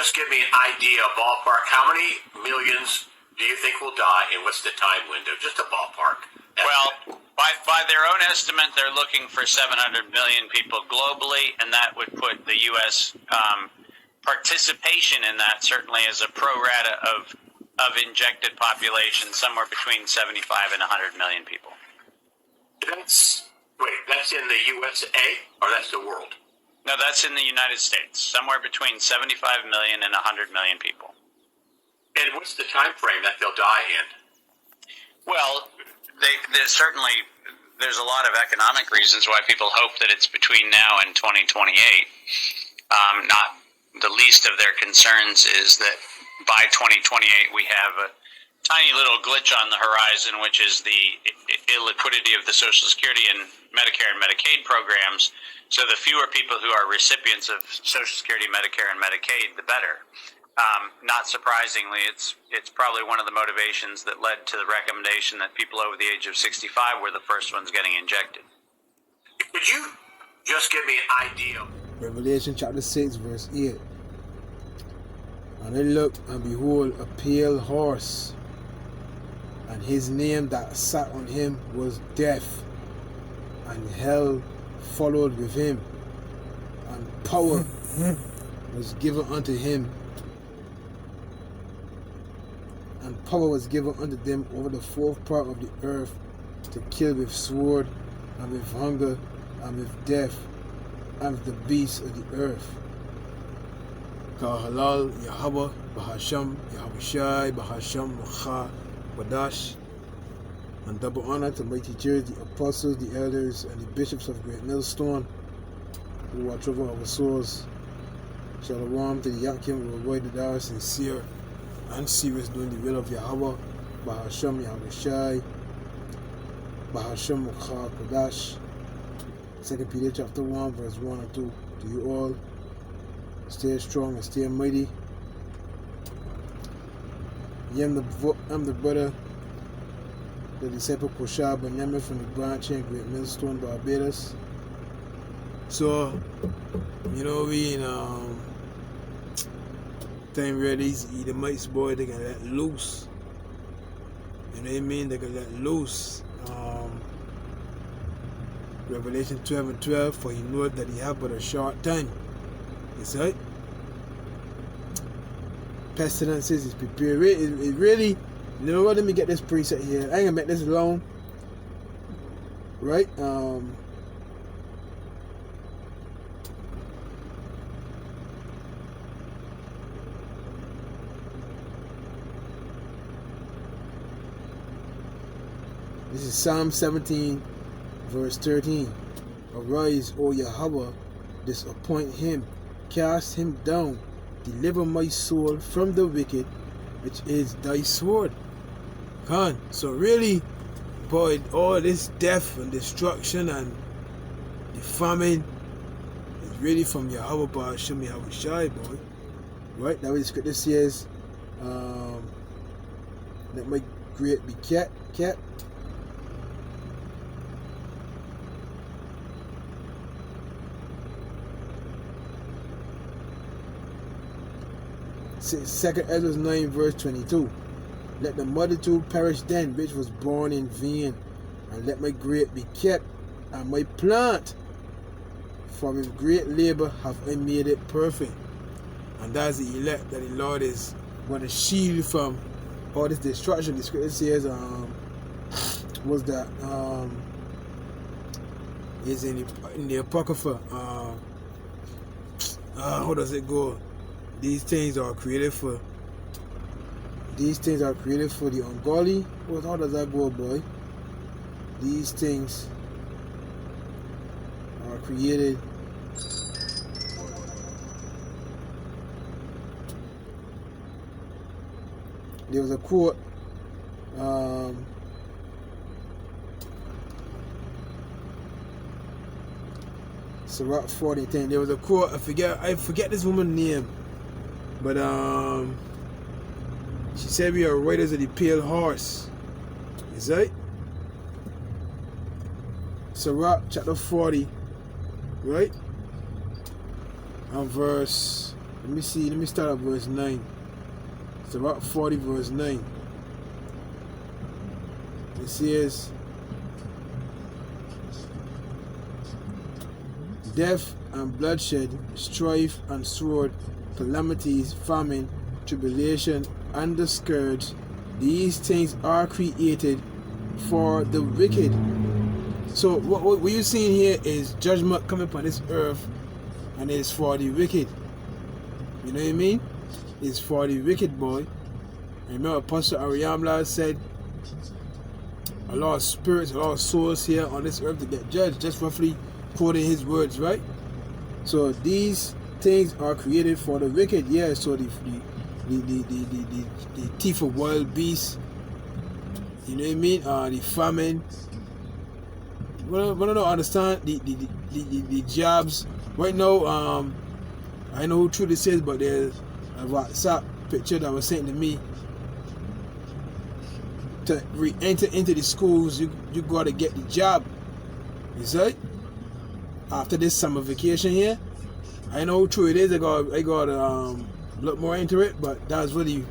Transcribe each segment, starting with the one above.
just give me an idea, ballpark? How many millions do you think will die, and what's the time window? Just a ballpark. Well, by their own estimate, they're looking for 700 million people globally, and that would put the U.S. Participation in that certainly as a pro rata of injected population, somewhere between 75 and 100 million people. That's in the USA, or that's the world? No, that's in the United States, somewhere between 75 million and 100 million people. And what's the time frame that they'll die in? Well, there's a lot of economic reasons why people hope that it's between now and 2028. Not the least of their concerns is that by 2028 we have a tiny little glitch on the horizon, which is the illiquidity of the Social Security and Medicare and Medicaid programs. So the fewer people who are recipients of Social Security, Medicare, and Medicaid, the better. Not surprisingly, it's probably one of the motivations that led to the recommendation that people over the age of 65 were the first ones getting injected. Could you just give me an idea? Revelation chapter 6 verse 8. And I looked, and behold, a pale horse, and his name that sat on him was Death, and hell followed with him, and power was given unto him. And power was given unto them over the fourth part of the earth, to kill with sword, and with hunger, and with death, and with the beasts of the earth. Kahalal Yahweh Bahasham Yahushai Bahasham Macha Wadash. And double honor to mighty church, the apostles, the elders, and the bishops of Great Millstone, who watch over our souls. Shalom to the Yakim, who avoid the hour sincere and serious doing the will of Yahweh, Bahasham Yahushai, Bahasham Macha Kodash. 2 Peter chapter 1, verse 1 and 2. To you all, stay strong and stay mighty. I'm the brother, the disciple Koshab Benjamin from the branch in Great Millstone, Barbados. So, we in time where these Edomites, boy, they can let loose. You know what I mean? They can let loose. Revelation 12 and 12, for he knoweth that he have but a short time. It's right. Pestilences is prepared. It really, what? Let me get this preset here. I ain't gonna make this long. Right? This is Psalm 17, verse 13. Arise, O Yahweh, disappoint him, cast him down, deliver my soul from the wicked, which is thy sword. So really, boy, all this death and destruction and the famine is really from Yahweh Ba'ashem Yahushai, boy. Right? That way the scripture says, let my great be kept. Second Ezra 9 verse 22. Let the multitude perish then, which was born in vain, and let my grape be kept, and my plant, for with great labor have I made it perfect. And that's the elect that the Lord is going to shield from all this destruction. The scripture says, was that is in the Apocrypha. How does it go? These things are created for the ungodly. How does that go, boy? These things are created there was a quote Sirach 40:10. There was a quote, I forget this woman's name. But she said we are riders of the pale horse. Is that? Sirach chapter 40, right? And verse Let me see. Let me start at verse 9. It's about 40 verse 9. It says, death and bloodshed, strife and sword, calamities, famine, tribulation, and the scourge, these things are created for the wicked. So what you're seeing here is judgment coming upon this earth, and it's for the wicked. You know what I mean? It's for the wicked, boy. Remember Apostle Ariamla said a lot of spirits, a lot of souls here on this earth to get judged, just roughly quoting his words, right? So these things are created for the wicked. Yeah, so the thief of wild beasts, you know what I mean? The famine. When I don't understand the jobs right now, I know who true this is, but there's a WhatsApp picture that was sent to me. To re-enter into the schools, you gotta get the job. You see? After this summer vacation here, I know who true it is. I got look more into it, but that's really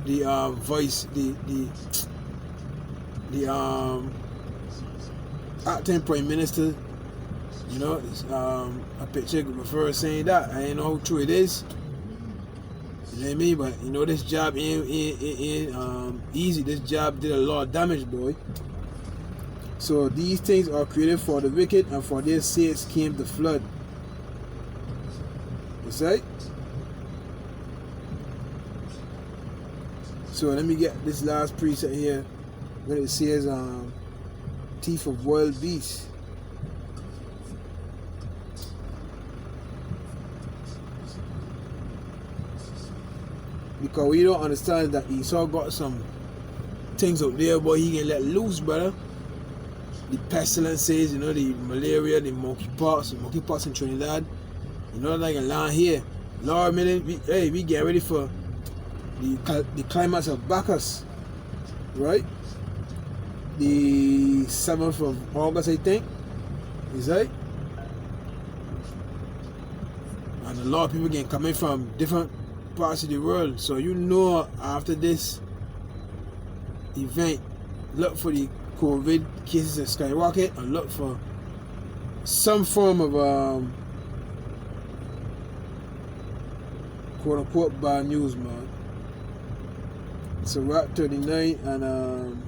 the voice, the acting prime minister. You know, a picture refer saying that. I know how true it is. You know what I mean? But you know, this job ain't easy. This job did a lot of damage, boy. So these things are created for the wicked, and for their sakes came the flood. You see? So let me get this last precept here, where it says, "Thief of wild beasts." Because we don't understand that Esau got some things up there, boy, he can let loose, brother. The pestilences, you know, the malaria, the monkeypox in Trinidad, you know, like a land here. Lord, man, we get ready for the climax of Bacchus, right? The 7th of August, I think, is right? And a lot of people can come in from different parts of the world. So you know, after this event, look for the COVID cases to skyrocket, and look for some form of quote unquote bad news, man. So we're at 39 and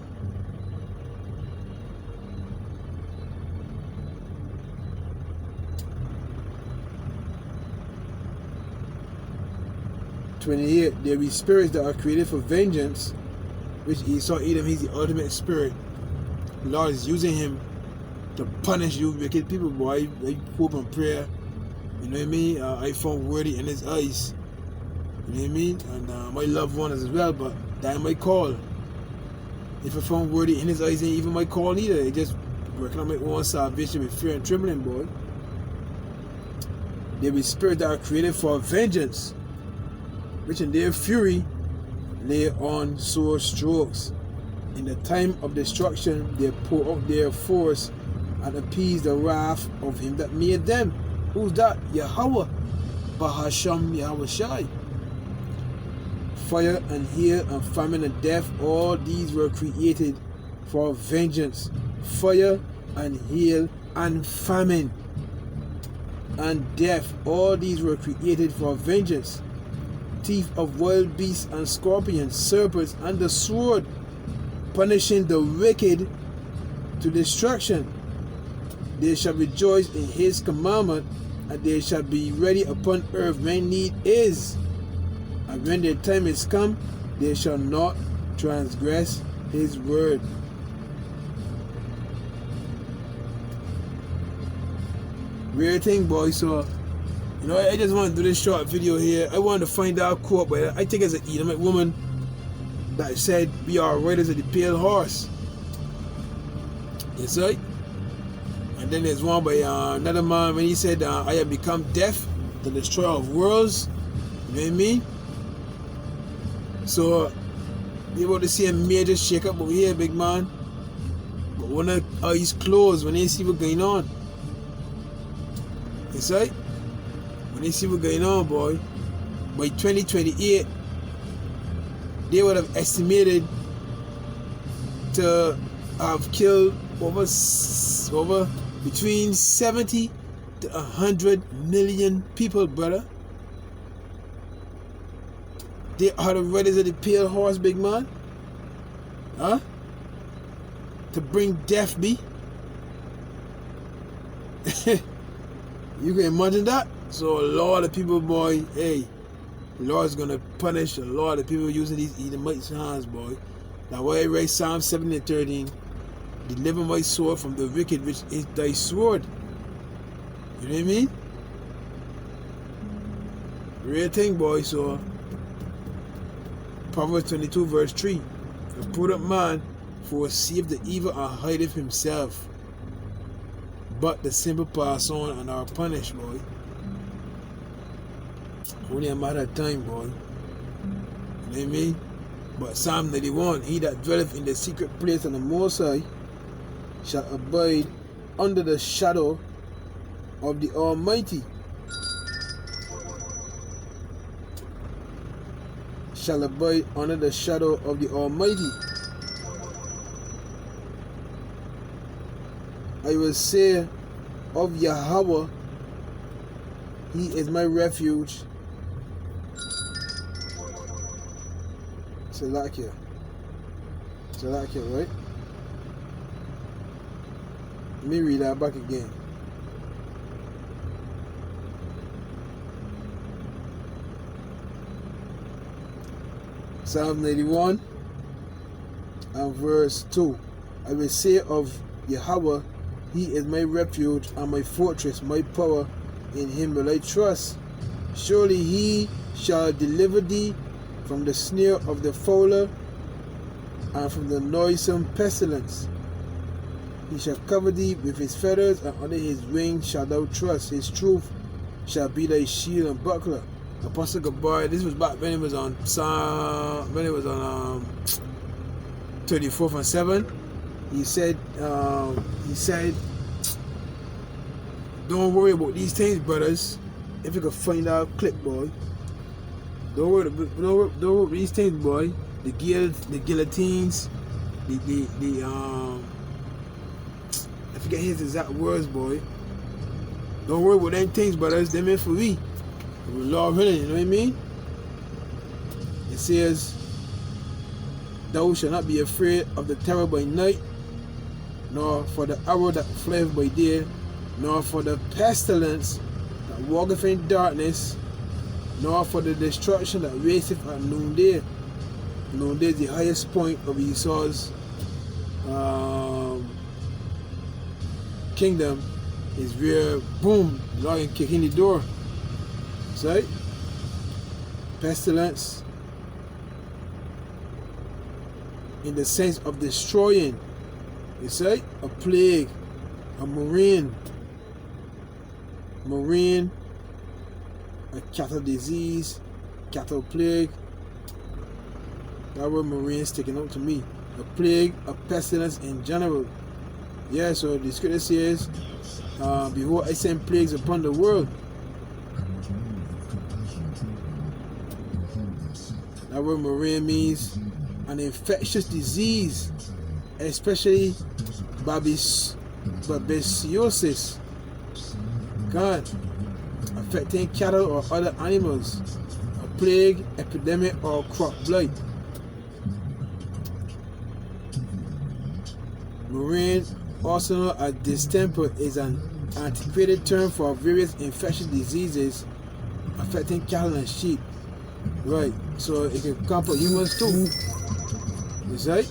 28, there be spirits that are created for vengeance, which Esau Edom, he's the ultimate spirit. The Lord is using him to punish you wicked people, boy. I hope and prayer, you know what I mean? I found worthy in his eyes, you know what I mean? And my loved ones as well, but that ain't my call. If I found worthy in his eyes, ain't even my call either. I just working on my own salvation with fear and trembling, boy. There be spirits that are created for vengeance, which in their fury lay on sore strokes. In the time of destruction they pour out their force and appease the wrath of him that made them. Who's that? Yahweh, Bahasham Yahweh Shai. Fire and hail and famine and death, all these were created for vengeance. Fire and hail and famine and death, all these were created for vengeance. Thief of wild beasts and scorpions, serpents, and the sword, punishing the wicked to destruction. They shall rejoice in his commandment, and they shall be ready upon earth when need is. And when their time is come, they shall not transgress his word. Weird thing, boy. So, you know, I just want to do this short video here. I wanted to find out quote, but I think it's an Edomite woman that said, "We are riders of the pale horse." Yes, right? And then there's one by another man when he said, "I have become deaf, the destroyer of worlds." You know what I mean? So, you're about to see a major shake up over here, big man. But one of our eyes closed when they see what's going on. Yes, right? When they see what's going on, boy, by 2028, they would have estimated to have killed over between 70 to 100 million people, brother. They are the riders of the pale horse, big man. Huh? To bring death be. You can imagine that? So a lot of people, boy, hey, the Lord's gonna punish a lot of people using these Edomites' hands, boy. Now why I read Psalm 7 and 13, deliver my soul from the wicked, which is thy sword. You know what I mean? Real thing, boy. So Proverbs 22 verse 3, the prudent man foreseeth the evil and hideth himself, but the simple pass on and are punished, boy. Only a matter of time, boy. You know what I mean? But Psalm 91, he that dwelleth in the secret place of the Most High shall abide under the shadow of the Almighty. Shall abide under the shadow of the Almighty. I will say of Yahweh, he is my refuge. Salakia, right? Let me read that back again. Psalm 91 and verse 2. I will say of Yahweh, he is my refuge and my fortress, my power, in him will I trust. Surely he shall deliver thee from the snare of the fowler and from the noisome pestilence. He shall cover thee with his feathers, and under his wings shalt thou trust. His truth shall be thy shield and buckler. Apostle Gabar, this was back when it was on Psalm, 34 and 7. He said, don't worry about these things, brothers. If you can find out clip, boy. Don't worry about these things, boy. The guillotines, I forget his exact words, boy. Don't worry about them things, brothers. They're meant for we. The Lord willing, you know what I mean? It says, thou shalt not be afraid of the terror by night, nor for the arrow that flieth by day, nor for the pestilence that walketh in darkness, nor for the destruction that wasteth at noonday. Noonday is the highest point of Esau's kingdom, is where, boom, the Lord can kick in the door. See? Pestilence, in the sense of destroying. You see? A plague, a marine, a cattle disease, cattle plague. That word marine sticking out to me. A plague, a pestilence in general. Yeah, so the scripture says, behold, I send plagues upon the world. That word marine means an infectious disease, especially babesiosis, God, affecting cattle or other animals, a plague, epidemic, or crop blight. Marine, also known as distemper, is an antiquated term for various infectious diseases affecting cattle and sheep. Right, so it can come for humans too. Is right?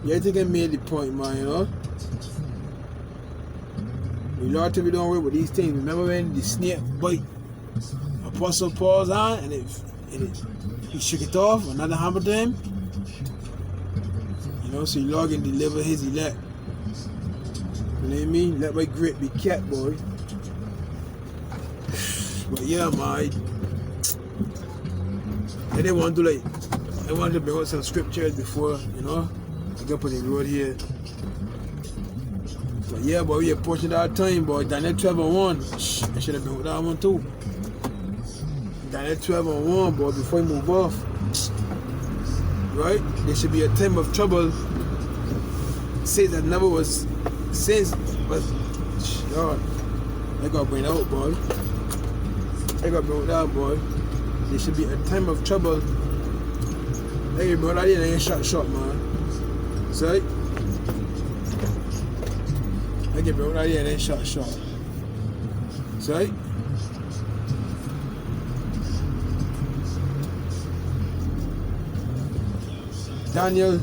Yeah, I think I made the point, man, you know? The Lord tell me don't worry about these things. Remember when the snake bite Apostle Paul's hand and he shook it off, another hammer to him? You know, so the Lord can deliver his elect. You know what I mean? Let my grit be kept, boy. But yeah, man, And they want to do like, I want to bring out some scriptures before, you know, I get up on the road here. But yeah, boy, we approaching that time, boy. Daniel 12:1. Shh, I should have been with that one too. Daniel 12:1, boy, before you move off. Right? There should be a time of trouble. Says that never was since, but God, I gotta bring it out, boy. I gotta bring it out, boy. There should be a time of trouble. Hey, bro, that ain't shot, man. See? I get bro, that ain't shot. See? Daniel,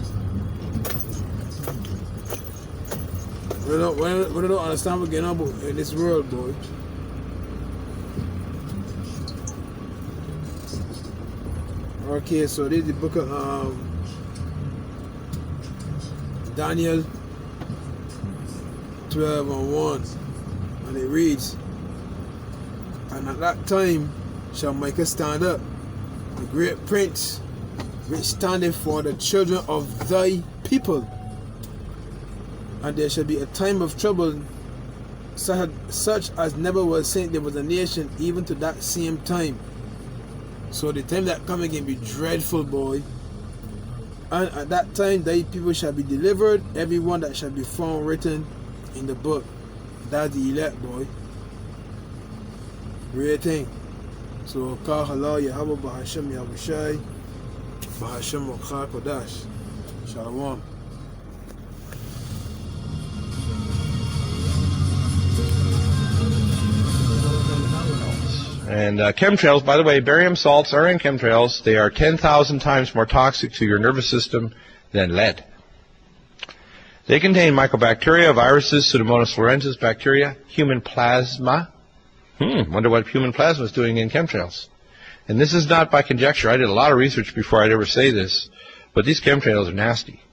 we don't understand what's going on in this world, boy. Okay, so this is the book of Daniel 12:1, and it reads, "And at that time shall Michael stand up, the great prince, which standeth for the children of thy people. And there shall be a time of trouble, such as never was since there was a nation, even to that same time." So the time that coming can be dreadful, boy. "And at that time thy people shall be delivered, everyone that shall be found written in the book." That's the elect, boy. Great thing. So, Kah Halal Yahweh Bahashem Yahushai Bahashem Mokha Kodash. Shalom. And chemtrails, by the way, barium salts are in chemtrails. They are 10,000 times more toxic to your nervous system than lead. They contain mycobacteria, viruses, Pseudomonas florensis bacteria, human plasma. Wonder what human plasma is doing in chemtrails. And this is not by conjecture. I did a lot of research before I'd ever say this. But these chemtrails are nasty.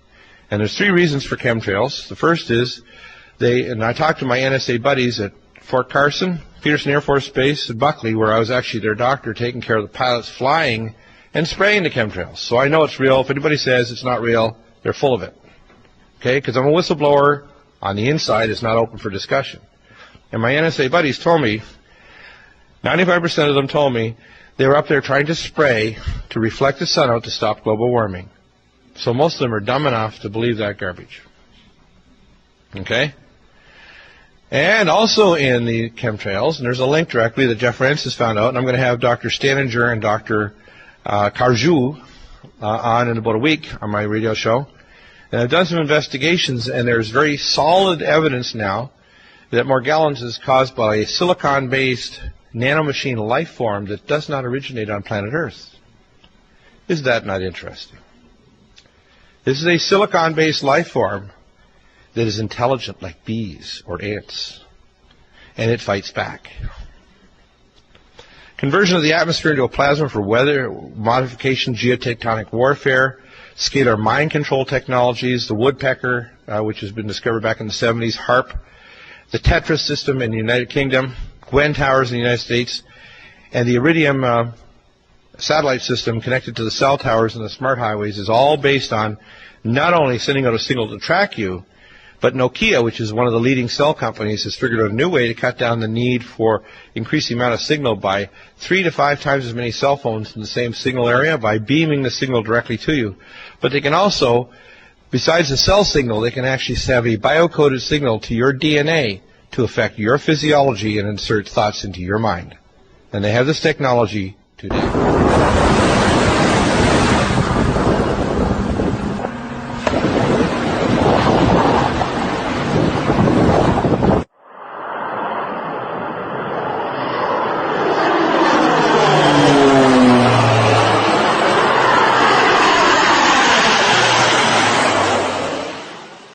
And there's 3 reasons for chemtrails. The first is and I talked to my NSA buddies at Fort Carson, Peterson Air Force Base, at Buckley, where I was actually their doctor taking care of the pilots flying and spraying the chemtrails. So I know it's real. If anybody says it's not real, they're full of it. Okay? Because I'm a whistleblower. On the inside, it's not open for discussion. And my NSA buddies told me, 95% of them told me, they were up there trying to spray to reflect the sun out to stop global warming. So most of them are dumb enough to believe that garbage. Okay? And also in the chemtrails, and there's a link directly that Jeff Francis found out, and I'm going to have Dr. Staninger and Dr. Karju on in about a week on my radio show. And I've done some investigations, and there's very solid evidence now that Morgellons is caused by a silicon-based nanomachine life form that does not originate on planet Earth. Is that not interesting? This is a silicon-based life form that is intelligent like bees or ants, and it fights back. Conversion of the atmosphere into a plasma for weather modification, geotectonic warfare, scalar mind control technologies, the woodpecker, which has been discovered back in the 70s, HARP, the Tetra system in the United Kingdom, Gwen towers in the United States, and the Iridium satellite system connected to the cell towers and the smart highways is all based on not only sending out a signal to track you, but Nokia, which is one of the leading cell companies, has figured out a new way to cut down the need for increasing the amount of signal by 3 to 5 times as many cell phones in the same signal area by beaming the signal directly to you. But they can also, besides the cell signal, they can actually have a biocoded signal to your DNA to affect your physiology and insert thoughts into your mind. And they have this technology today.